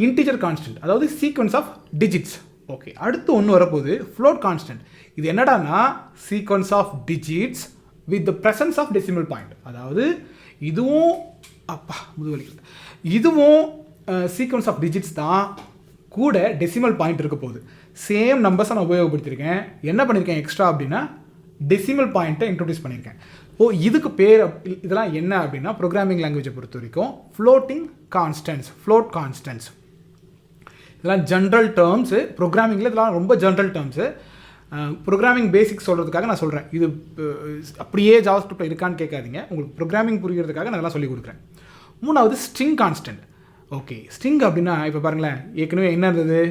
S1: இன்டிஜர் கான்ஸ்டன்ட், அதாவது சீக்வன்ஸ் ஆஃப் டிஜிட்ஸ். ஓகே, அடுத்து ஒன்று வரப்போகுது ஃப்ளோட் கான்ஸ்டன்ட். இது என்னடானா sequence of digits with the presence of decimal point. அதாவது இதுவும் இதுவும் சீக்வன்ஸ் ஆஃப் டிஜிட்ஸ் தான், கூட டெசிமல் பாயிண்ட் இருக்க போகுது. சேம் நம்பர்ஸை நான் உபயோகப்படுத்தியிருக்கேன். என்ன பண்ணியிருக்கேன் எக்ஸ்ட்ரா அப்படின்னா டெசிமல் பாயிண்ட்டை இன்ட்ரோடியூஸ் பண்ணியிருக்கேன். இதுக்கு பேர் இதெல்லாம் என்ன அப்படின்னா ப்ரோக்ராமிங் லாங்குவேஜை பொறுத்த வரைக்கும் ஃப்ளோட்டிங் கான்ஸ்டன்ட்ஸ், ஃப்ளோட் கான்ஸ்டன்ட்ஸ். இதெல்லாம் ஜென்ரல் டேர்ம்ஸு. ப்ரோக்ராமிங்கில் இதெல்லாம் ரொம்ப ஜென்ரல் டேர்ம்ஸு. ப்ரோக்ராமிங் பேசிக்ஸ் சொல்கிறதுக்காக நான் சொல்கிறேன். இது அப்படியே ஜாவாஸ்கிரிப்டில் இருக்கான்னு கேட்காதீங்க, உங்களுக்கு ப்ரோக்ராமிங் புரிகிறதுக்காக நான் அதெல்லாம் சொல்லிக் கொடுக்குறேன். மூணாவது ஸ்ட்ரிங் கான்ஸ்டன்ட். ஓகே, ஸ்ட்ரிங் அப்படின்னா இப்போ பாருங்களேன், ஏற்கனவே என்ன இருந்தது,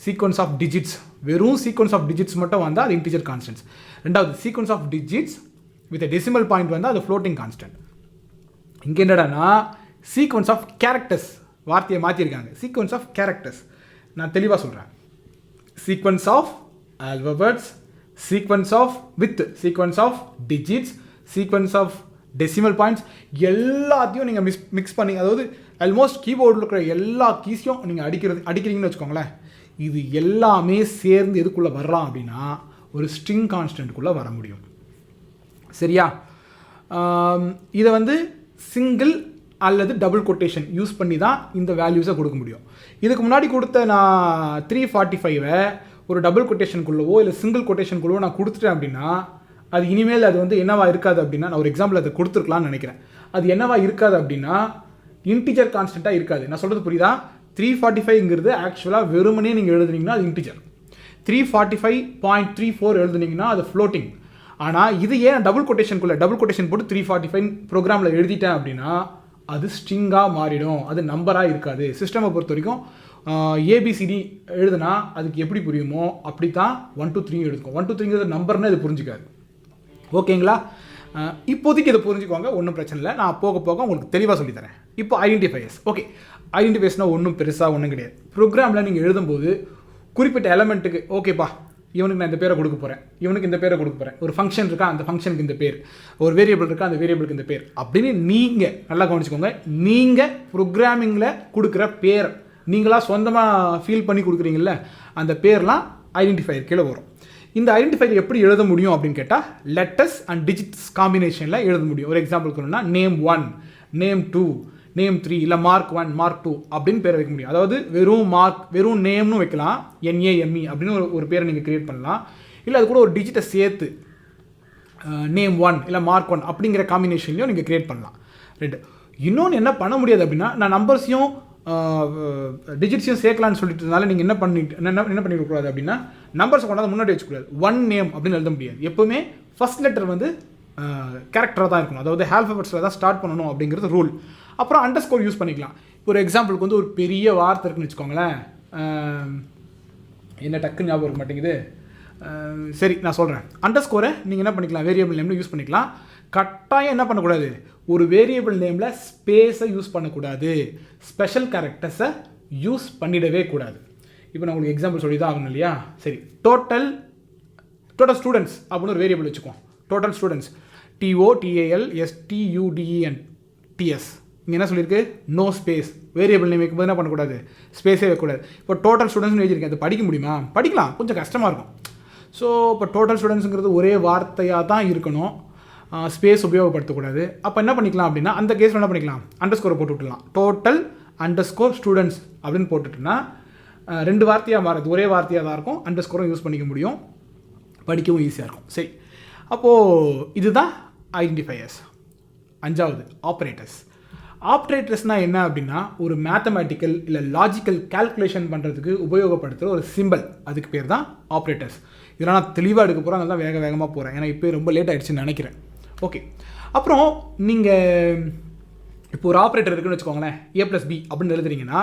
S1: சீக்வன்ஸ் ஆஃப் டிஜிட்ஸ். வெறும் சீக்வன்ஸ் ஆஃப் டிஜிட்ஸ் மட்டும் வந்தால் அது இன்டிஜர் கான்ஸ்டன்ட்ஸ். ரெண்டாவது sequence of digits with decimal point வந்தால் அது ஃப்ளோட்டிங் கான்ஸ்டன்ட். இங்கே என்னடானா சீக்வன்ஸ் ஆஃப் கேரக்டர்ஸ், வார்த்தையை மாற்றிருக்காங்க. சீக்வன்ஸ் ஆஃப் கேரக்டர்ஸ் நான் தெளிவாக சொல்கிறேன். Sequence of alphabets, sequence of with sequence of digits, sequence of decimal points எல்லாத்தையும் நீங்கள் மிக்ஸ் பண்ணி, அதாவது ஆல்மோஸ்ட் கீபோர்டில் இருக்கிற எல்லா கீஸையும் நீங்கள் அடிக்கிறீங்கன்னு வச்சுக்கோங்களேன். இது எல்லாமே சேர்ந்து எதுக்குள்ளே வரலாம் அப்படின்னா ஒரு ஸ்ட்ரிங் கான்ஸ்டன்ட்டுக்குள்ளே வர முடியும். சரியா? இதை வந்து சிங்கிள் அல்லது டபுள் கொட்டேஷன் யூஸ் பண்ணி தான் இந்த வேல்யூஸை கொடுக்க முடியும். இதுக்கு முன்னாடி கொடுத்த நான் 345 ஒரு டபுள் கொட்டேஷனுக்குள்ளவோ இல்லை சிங்கிள் கொட்டேஷனுக்குள்ளவோ நான் கொடுத்துட்டேன் அப்படின்னா அது இனிமேல் அது வந்து என்னவா இருக்காது அப்படின்னா, நான் ஒரு எக்ஸாம்பிள் அதை கொடுத்துருக்கலான்னு நினைக்கிறேன். அது என்னவா இருக்காது அப்படின்னா இன்டிஜர் கான்ஸ்டண்ட்டாக இருக்காது. நான் சொல்கிறது புரியுதா? 345ங்கிறது ஆக்சுவலாக வெறுமனே நீங்கள் எழுதுனீங்கன்னா அது இன்டிஜர். 345.34 எழுதுனீங்கன்னா அது ஃப்ளோட்டிங். ஆனால் இது ஏன் டபுள் கொட்டேஷன் போட்டு 345 ப்ரோக்ராமில் எழுதிட்டேன் அப்படின்னா அது ஸ்ட்ரிங்காக மாறிடும், அது நம்பராக இருக்காது. சிஸ்டமை பொறுத்த வரைக்கும் ஏபிசிடி எழுதுனா அதுக்கு எப்படி புரியுமோ அப்படி தான் 1 2 3 எழுதுக்கும். 1 2 3ங்கிறது நம்பர்னு இது புரிஞ்சிக்காது. ஓகேங்களா? இப்போதைக்கு இதை புரிஞ்சுக்கோங்க, ஒன்றும் பிரச்சனை இல்லை. நான் போக போக உங்களுக்கு தெளிவாக சொல்லித்தரேன். இப்போ ஐடென்டிஃபையர்ஸ். ஓகே, ஐடென்டிஃபையர்ஸ்னால் ஒன்றும் பெருசாக ஒன்றும் கிடையாது. ப்ரோக்ராமில் நீங்கள் எழுதும்போது குறிப்பிட்ட எலமெண்ட்டுக்கு ஓகேப்பா இவனுக்கு நான் இந்த பேரை கொடுக்க போகிறேன், இவனுக்கு இந்த பேரை கொடுக்க போகிறேன், ஒரு ஃபங்க்ஷன் இருக்கா அந்த ஃபங்க்ஷனுக்கு இந்த பேர், ஒரு வேரியபிள் இருக்கா அந்த வேரியபிளுக்கு இந்த பேர் அப்படின்னு நீங்கள் நல்லா கவனிச்சுக்கோங்க. நீங்கள் ப்ரோக்ராமிங்கில் கொடுக்குற பேர் நீங்களாக சொந்தமாக ஃபீல் பண்ணி கொடுக்குறீங்கள அந்த பேர்லாம் ஐடென்டிஃபையர் கீழே வரும். இந்த ஐடென்டிஃபையர் எப்படி எழுத முடியும் அப்படின்னு கேட்டால் லெட்டர்ஸ் அண்ட் டிஜிட்ஸ் காம்பினேஷனில் எழுத முடியும். ஒரு எக்ஸாம்பிள் சொல்லணும்னா நேம் 1, நேம் 2, நேம் 3 இல்லை மார்க் 1, மார்க் 2 அப்படின்னு பேர் வைக்க முடியும். அதாவது வெறும் நேம்னு வைக்கலாம், NAME அப்படின்னு ஒரு பேரை நீங்கள் கிரியேட் பண்ணலாம். இல்லை அது கூட ஒரு டிஜிட்டை சேர்த்து நேம் 1 இல்லை மார்க் 1 அப்படிங்கிற காம்பினேஷன்லையும் நீங்கள் கிரியேட் பண்ணலாம். ரெண்டு. இன்னொன்று என்ன பண்ண முடியாது அப்படின்னா, நான் நம்பர்ஸையும் டிஜிட்ஸையும் சேர்க்கலான்னு சொல்லிட்டுனால நீங்கள் என்ன பண்ணிடக்கூடாது அப்படின்னா, நம்பர்ஸை கொண்டாந்து முன்னாடி வச்சுக்கூடாது. 1 நேம் அப்படின்னு எழுத முடியாது. எப்போவுமே ஃபர்ஸ்ட் லெட்டர் வந்து கேரக்டராக தான் இருக்கணும், அதாவது ஆல்ஃபபெட்ஸில் தான் ஸ்டார்ட் பண்ணணும் அப்படிங்கிறது ரூல். அப்புறம் அண்டர்ஸ்கோர் யூஸ் பண்ணிக்கலாம். ஒரு எக்ஸாம்பிளுக்கு வந்து ஒரு பெரிய வார்த்தை இருக்குன்னு வச்சுக்கோங்களேன், என்ன டக்குன்னு ஞாபகம் இருக்க மாட்டேங்குது, சரி நான் சொல்கிறேன். அண்டர்ஸ்கோரை நீங்கள் என்ன பண்ணிக்கலாம், வேரியபிள் நேமில் யூஸ் பண்ணிக்கலாம். கட்டாயம் என்ன பண்ணக்கூடாது, ஒரு வேரியபிள் நேமில் ஸ்பேஸை யூஸ் பண்ணக்கூடாது, ஸ்பெஷல் கேரக்டர்ஸை யூஸ் பண்ணிடவே கூடாது. இப்போ நான் உங்களுக்கு எக்ஸாம்பிள் சொல்லி தான் ஆகணும் இல்லையா? சரி, டோட்டல் ஸ்டூடெண்ட்ஸ் அப்படின்னு ஒரு வேரியபிள் வச்சுக்கோம். Total students TOTALSTUDENTS. இங்கே என்ன சொல்லியிருக்கு, நோ ஸ்பேஸ். வேரியபிள் நேம் வைக்கும்போது என்ன பண்ணக்கூடாது, ஸ்பேஸே வைக்கக்கூடாது. இப்போ டோட்டல் ஸ்டூடெண்ட்ஸ்னு எழுதியிருக்கேன், அது படிக்க முடியுமா? படிக்கலாம், கொஞ்சம் கஷ்டமாக இருக்கும். ஸோ இப்போ டோட்டல் ஸ்டூடெண்ட்ஸுங்கிறது ஒரே வார்த்தையாக தான் இருக்கணும், ஸ்பேஸ் உபயோகப்படுத்தக்கூடாது. அப்போ என்ன பண்ணிக்கலாம் அப்படின்னா, அந்த கேஸில் என்ன பண்ணிக்கலாம், அண்டர்ஸ்கோரை போட்டு விட்டுலாம். டோட்டல் அண்டர்ஸ்கோர் ஸ்டூடெண்ட்ஸ் அப்படின்னு போட்டுட்டுனா 2 வார்த்தையாக மாறுது, ஒரே வார்த்தையாக தான் இருக்கும். அண்டர்ஸ்கோரும் யூஸ் பண்ணிக்க முடியும், படிக்கவும் ஈஸியாக இருக்கும். சரி, அப்போது இதுதான் ஐடென்டிஃபையர்ஸ். 5வது ஆப்ரேட்டர்ஸ். ஆப்ரேட்டர்ஸ்னால் என்ன அப்படின்னா, ஒரு மேத்தமேட்டிக்கல் இல்லை லாஜிக்கல் கால்குலேஷன் பண்ணுறதுக்கு உபயோகப்படுத்துகிற ஒரு சிம்பிள், அதுக்கு பேர் தான் ஆப்ரேட்டர்ஸ். இதெல்லாம் நான் தெளிவாக எடுக்க போகிறேன், அதெல்லாம் வேகமாக போகிறேன், ஏன்னா இப்போ ரொம்ப லேட் ஆகிடுச்சுன்னு நினைக்கிறேன். ஓகே, அப்புறம் நீங்கள் இப்போ ஒரு ஆப்ரேட்டர் இருக்குன்னு வச்சுக்கோங்களேன், A+B அப்படின்னு எழுதுறீங்கன்னா,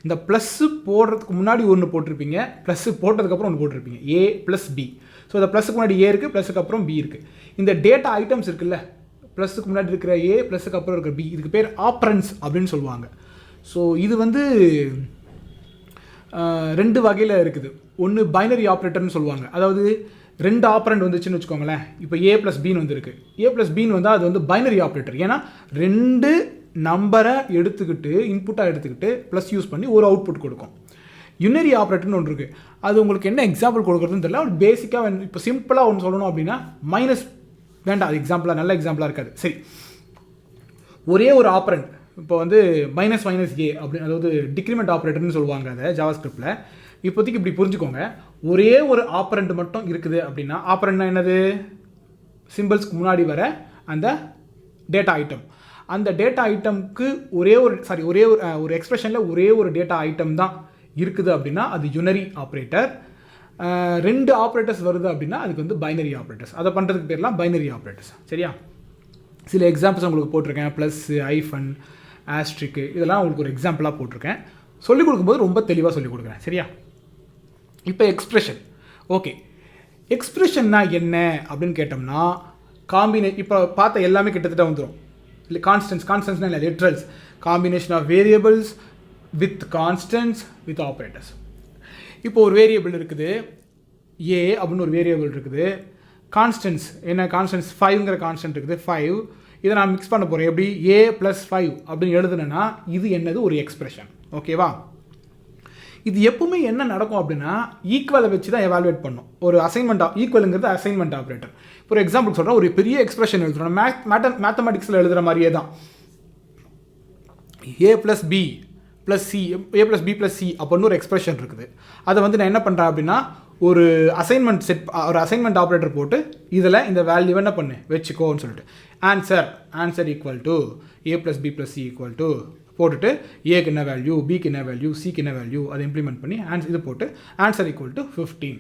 S1: இந்த ப்ளஸ்ஸு போடுறதுக்கு முன்னாடி ஒன்று போட்டிருப்பீங்க, ப்ளஸ்ஸு போட்டதுக்கப்புறம் ஒன்று போட்டிருப்பீங்க, A+B. ஸோ இந்த ப்ளஸுக்கு முன்னாடி A இருக்குது, ப்ளஸுக்கு அப்புறம் B இருக்குது. இந்த டேட்டா ஐட்டம்ஸ் இருக்குல்ல, ப்ளஸுக்கு முன்னாடி இருக்கிற A, ப்ளஸுக்கு அப்புறம் இருக்கிற B, இதுக்கு பேர் ஆப்ரன்ஸ் அப்படின்னு சொல்லுவாங்க. ஸோ இது வந்து 2 வகையில் இருக்குது. ஒன்று பைனரி ஆப்ரேட்டர்னு சொல்லுவாங்க, அதாவது 2 ஆப்ரண்ட் வந்துச்சுன்னு வச்சுக்கோங்களேன். இப்போ A+Bன்னு வந்துருக்கு, A+Bன்னு வந்தால் அது வந்து பைனரி ஆப்ரேட்டர். ஏன்னா 2 நம்பரை எடுத்துக்கிட்டு இன்புட்டாக எடுத்துக்கிட்டு ப்ளஸ் யூஸ் பண்ணி ஒரு அவுட்புட் கொடுக்கும். யுனரி ஆப்ரேட்டர்னு ஒன்று இருக்குது, அது உங்களுக்கு என்ன எக்ஸாம்பிள் கொடுக்குறதுன்னு தெரியல. ஒரு பேசிக்காக இப்போ சிம்பிளாக ஒன்று சொல்லணும் அப்படின்னா, மைனஸ் வேண்டாம், அது எக்ஸாம்பிளாக நல்ல எக்ஸாம்பிளாக இருக்காது. சரி, ஒரே ஒரு ஆப்ரண்ட் இப்போ வந்து -A அப்படின்னு, அதாவது டிக்ரிமெண்ட் ஆப்ரேட்டர்னு சொல்லுவாங்க அதை ஜாவாஸ்கிரிப்டில். இப்போதைக்கு இப்படி புரிஞ்சுக்கோங்க, ஒரே ஒரு ஆப்ரண்ட் மட்டும் இருக்குது அப்படின்னா, ஆப்ரண்ட்னா என்னது, சிம்பிள்ஸ்க்கு முன்னாடி வர அந்த டேட்டா ஐட்டம். அந்த டேட்டா ஐட்டம்க்கு ஒரே ஒரு எக்ஸ்பிரஷனில் ஒரே ஒரு டேட்டா ஐட்டம் தான் இருக்குது அப்படின்னா அது யுனரி ஆப்ரேட்டர். 2 ஆப்ரேட்டர்ஸ் வருது அப்படின்னா அதுக்கு வந்து பைனரி ஆப்ரேட்டர்ஸ். அதை பண்ணுறதுக்கு பேர்லாம் பைனரி ஆப்ரேட்டர்ஸ். சரியா? சில எக்ஸாம்பிள்ஸ் உங்களுக்கு போட்டிருக்கேன், ப்ளஸ், ஐஃபன், ஆஸ்ட்ரிக்கு, இதெல்லாம் உங்களுக்கு ஒரு எக்ஸாம்பிளாக போட்டிருக்கேன். சொல்லிக் கொடுக்கும்போது ரொம்ப தெளிவாக சொல்லிக் கொடுக்குறேன். சரியா? இப்போ எக்ஸ்பிரஷன். ஓகே, எக்ஸ்பிரஷன்னா என்ன அப்படின்னு கேட்டோம்னா, இப்போ பார்த்த எல்லாமே கிட்டத்தட்ட வந்துடும். இல்லை கான்ஸ்டன்ஸ்னால் இல்லை, literals, combination of variables with constants with operators. இப்போ ஒரு வேரியபிள் இருக்குது, A அப்படின்னு ஒரு வேரியபிள் இருக்குது. கான்ஸ்டன்ட்ஸ் என்ன, கான்ஸ்டன்ட்ஸ் 5ங்கிற கான்ஸ்டன்ட் இருக்குது, 5. இதை நான் மிக்ஸ் பண்ண போகிறேன். எப்படி, A+5 அப்படின்னு எழுதுனேன்னா இது என்னது, ஒரு எக்ஸ்பிரஷன். ஓகேவா? இது எப்பவுமே என்ன நடக்கும் அப்படின்னா, ஈக்குவலை வச்சு தான் எவாலுவேட் பண்ணும். ஒரு ஈக்குவலுங்கிறது அசைன்மெண்ட் ஆப்ரேட்டர். ஒரு எக்ஸாம்பிள் சொல்கிறேன், ஒரு பெரிய எக்ஸ்பிரஷன் எழுதுறோம், மேத்தமெட்டிக்ஸில் எழுதுகிற மாதிரியே தான். A+B + C, A+B + C அப்படின்னு ஒரு எக்ஸ்பிரஷன் இருக்குது. அதை வந்து நான் என்ன பண்ணுறேன் அப்படின்னா, ஒரு அசைன்மெண்ட் ஆப்ரேட்டர் போட்டு இதில் இந்த வேல்யூ என்ன பண்ணு வச்சுக்கோன்னு சொல்லிட்டு, answer equal to A+B + C equal to போட்டுட்டு, ஏக்கு என்ன வேல்யூ, பிக்கு என்ன வேல்யூ, சிக்கு என்ன வேல்யூ, அதை இம்ப்ளிமெண்ட் பண்ணி இது போட்டு ஆன்சர் ஈக்குவல் டு 15.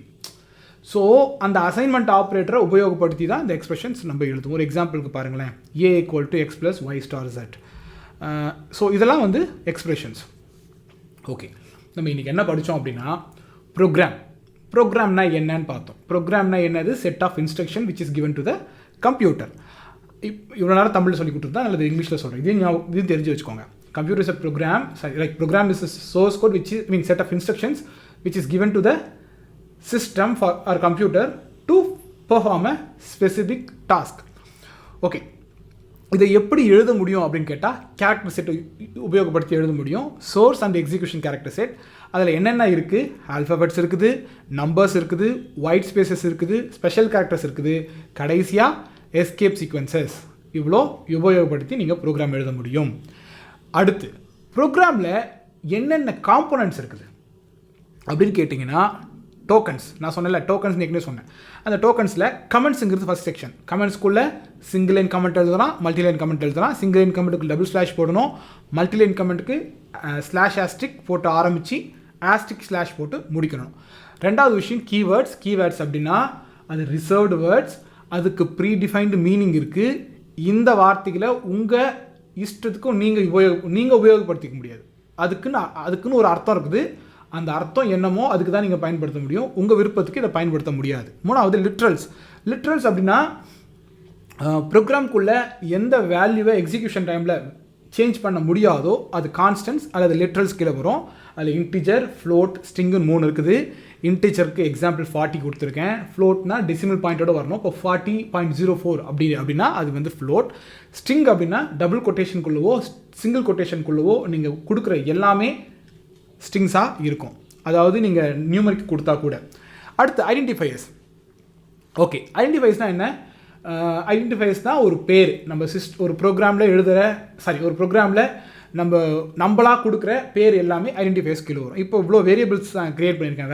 S1: ஸோ அந்த அசைன்மெண்ட் ஆப்ரேட்டரை உபயோகப்படுத்தி தான் இந்த எக்ஸ்பிரஷன்ஸ் நம்ம எழுதுவோம். ஒரு எக்ஸாம்பிளுக்கு பாருங்களேன், A = X + Y * Z. So இதெல்லாம் வந்து எக்ஸ்பிரஷன்ஸ். ஓகே, நம்ம இன்றைக்கி என்ன படித்தோம் அப்படின்னா, ப்ரோக்ராம்னா என்னன்னு பார்த்தோம். ப்ரோக்ராம்னா என்னது, set of instruction which is given to the computer. இவ்வளோ நேரம் தமிழ் சொல்லி கொடுத்துருந்தா அல்லது இங்கிலீஷில் சொல்கிறேன், இதையும் தெரிஞ்சு வச்சுக்கோங்க. Computer is a program, program is a source code set of instructions which is given to the system for our computer to perform a specific task. Okay, இதை எப்படி எழுத முடியும் அப்படின்னு கேட்டால், கேரக்டர் செட் உபயோகப்படுத்தி எழுத முடியும். Source and execution character set, அதில் என்னென்ன இருக்குது, ஆல்ஃபபெட்ஸ் இருக்குது, நம்பர்ஸ் இருக்குது, ஒயிட் ஸ்பேசஸ் இருக்குது, ஸ்பெஷல் கேரக்டர்ஸ் இருக்குது, கடைசியாக எஸ்கேப் சீக்வன்சஸ். இவ்வளோ உபயோகப்படுத்தி நீங்கள் ப்ரோக்ராம் எழுத முடியும். அடுத்து ப்ரோக்ராமில் என்னென்ன காம்போனன்ட்ஸ் இருக்குது அப்படின்னு கேட்டிங்கன்னா, டோக்கன்ஸ். நான் சொன்னேன்ல டோக்கன்ஸ் ஏற்கனவே சொன்னேன். அந்த டோக்கன்ஸில் கமெண்ட்ஸுங்கிறது ஃபஸ்ட் செக்ஷன். கமெண்ட்ஸ்குள்ளே சிங்கிள் லைன் கமெண்ட் எழுதலாம், மல்டி லைன் கமெண்ட் எழுதலாம். சிங்கிள் லைன் கமெண்ட்டுக்கு டபுள் ஸ்லாஷ் போடணும், மல்டி லைன் கமெண்ட்டுக்கு ஸ்லாஷ் ஆஸ்டிக் போட்டு ஆரம்பித்து ஆஸ்டிக் ஸ்லாஷ் போட்டு முடிக்கணும். ரெண்டாவது விஷயம் கீவேர்ட்ஸ் அப்படின்னா அது ரிசர்வ்டு வேர்ட்ஸ், அதுக்கு ப்ரீ டிஃபைன்டு மீனிங் இருக்குது. இந்த வார்த்தைகளை உங்கள் இஷ்டத்துக்கும் நீங்கள் உபயோகப்படுத்திக்க முடியாது. அதுக்குன்னு ஒரு அர்த்தம் இருக்குது. அந்த அர்த்தம் என்னமோ அதுக்கு தான் நீங்கள் பயன்படுத்த முடியும், உங்கள் விருப்பத்துக்கு இதை பயன்படுத்த முடியாது. மூணாவது லிட்ரல்ஸ் அப்படின்னா ப்ரோக்ராம்குள்ளே எந்த வேல்யூவை எக்ஸிக்யூஷன் டைமில் சேஞ்ச் பண்ண முடியாதோ அது கான்ஸ்டன்ட்ஸ் அல்லது லிட்ரல்ஸ் கீழே வரும். அதில் இன்டிஜர், ஃப்ளோட், ஸ்ட்ரிங்குன்னு 3 இருக்குது. இன்டிஜருக்கு எக்ஸாம்பிள் 40 கொடுத்துருக்கேன். ஃப்ளோட்னா டெசிமல் பாயிண்டோட வரணும். இப்போ 40.04 அப்படின்னா அது வந்து ஃப்ளோட். ஸ்ட்ரிங் அப்படின்னா டபுள் கொட்டேஷனுக்குள்ளவோ சிங்கிள் கொட்டேஷனுக்குள்ளவோ நீங்கள் கொடுக்குற எல்லாமே ஸ்ட்ரிங்ஸாக இருக்கும், அதாவது நீங்கள் நியூமரிக் கொடுத்தா கூட. அடுத்து ஐடென்டிஃபையர்ஸ். ஓகே, ஐடென்டிஃபையர்ஸ்னால் என்ன? ஐடென்டிஃபையர்ஸ் தான் ஒரு பேர். நம்ம ஒரு ப்ரோக்ராமில் நம்மளாக கொடுக்குற பேர் எல்லாமே ஐடென்டிஃபையர்ஸ் கீழே வரும். இப்போ இவ்வளோ வேரியபிள்ஸ் தான் க்ரியேட் பண்ணியிருக்கேன்.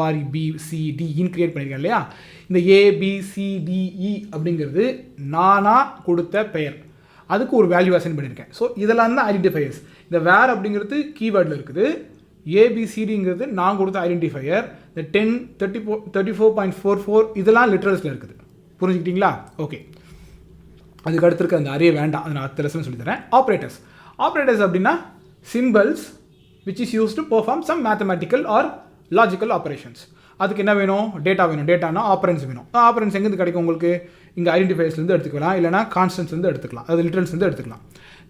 S1: வாரி பி சி டின்னு க்ரியேட் பண்ணியிருக்கேன் இல்லையா? இந்த ஏபிசிடிஇ அப்படிங்கிறது நானாக கொடுத்த பெயர், அதுக்கு ஒரு வேல்யூ அசைன் பண்ணியிருக்கேன். ஸோ இதெல்லாம் தான் ஐடென்டிஃபையர்ஸ். இந்த வேர் அப்படிங்கிறது கீவேர்டில் இருக்குது. ஏபிசிடிங்கிறது நான் கொடுத்த ஐடென்டிஃபையர். இந்த 10, 34.44 இதெல்லாம் லிட்ரல்ஸில் இருக்குது. புரிஞ்சுக்கிட்டீங்களா? ஓகே, அதுக்கு அடுத்து இருக்க அந்த அரே வேண்டாம், அதை நான் அடுத்த லெசன் சொல்லித்தரேன். ஆப்ரேட்டர்ஸ் அப்படின்னா symbols which is use to perform some mathematical or logical operations. அதுக்கு என்ன வேணும்? டேட்டா வேணும். டேட்டானா ஆப்பரன்ஸ் வேணும். ஆப்பரன்ஸ் எங்கேருந்து கிடைக்கும் உங்களுக்கு? இங்கே ஐடென்டிஃபையர்ஸ்லேருந்து எடுத்துக்கலாம், இல்லைனா கான்ஸ்டன்ட்ஸ்லேருந்து எடுத்துக்கலாம், அது லிட்ரல்ஸ்லேருந்து எடுத்துக்கலாம்.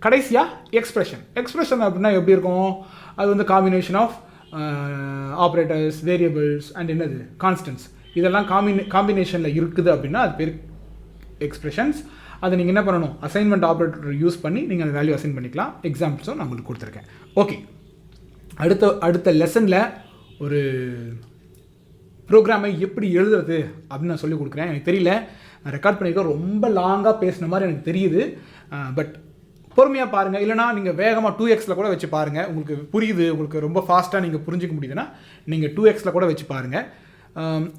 S1: கடைசியாக எக்ஸ்பிரஷன் அப்படின்னா எப்படி இருக்கும்? அது வந்து combination of operators, variables and என்னது கான்ஸ்டன்ட்ஸ், இதெல்லாம் காம்பினேஷனில் இருக்குது அப்படின்னா அது பேர் எக்ஸ்பிரஷன்ஸ். அதை நீங்கள் என்ன பண்ணணும்? அசைன்மெண்ட் ஆப்ரேட்டர் யூஸ் பண்ணி நீங்கள் அந்த வேல்யூ அசைன் பண்ணிக்கலாம். எக்ஸாம்பிள்ஸும் நான் உங்களுக்கு கொடுத்துருக்கேன். ஓகே, அடுத்த லெசனில் ஒரு ப்ரோக்ராமை எப்படி எழுதுறது அப்படின்னு நான் சொல்லிக் கொடுக்குறேன். எனக்கு தெரியல, நான் ரெக்கார்ட் பண்ணியிருக்கேன், ரொம்ப லாங்காக பேசின மாதிரி எனக்கு தெரியுது. பட் பொறுமையாக பாருங்கள், இல்லைனா நீங்கள் வேகமாக 2xல கூட வச்சு பாருங்கள். உங்களுக்கு புரியுது, உங்களுக்கு ரொம்ப ஃபாஸ்ட்டாக நீங்கள் புரிஞ்சிக்க முடியுதுன்னா நீங்கள் 2xல கூட வச்சு பாருங்கள்.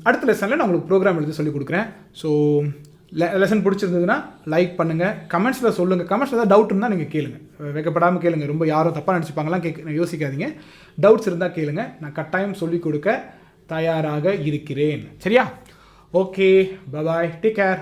S1: அடுத்த லெசனில் நான் உங்களுக்கு ப்ரோக்ராம் எழுதி சொல்லிக் கொடுக்குறேன். ஸோ லெசன் பிடிச்சிருந்ததுன்னா லைக் பண்ணுங்கள், கமெண்ட்ஸில் சொல்லுங்கள். கமெண்ட்ஸில் ஏதாவது டவுட் இருந்தால் நீங்கள் கேளுங்க, வைக்கப்படாமல் கேளுங்க. ரொம்ப யாரும் தப்பாக நினச்சிப்பாங்கலாம் யோசிக்காதீங்க. டவுட்ஸ் இருந்தால் கேளுங்க, நான் கட்டாயம் சொல்லிக் கொடுக்க தயாராக இருக்கிறேன். சரியா? ஓகே, பாய், டேக் கேர்.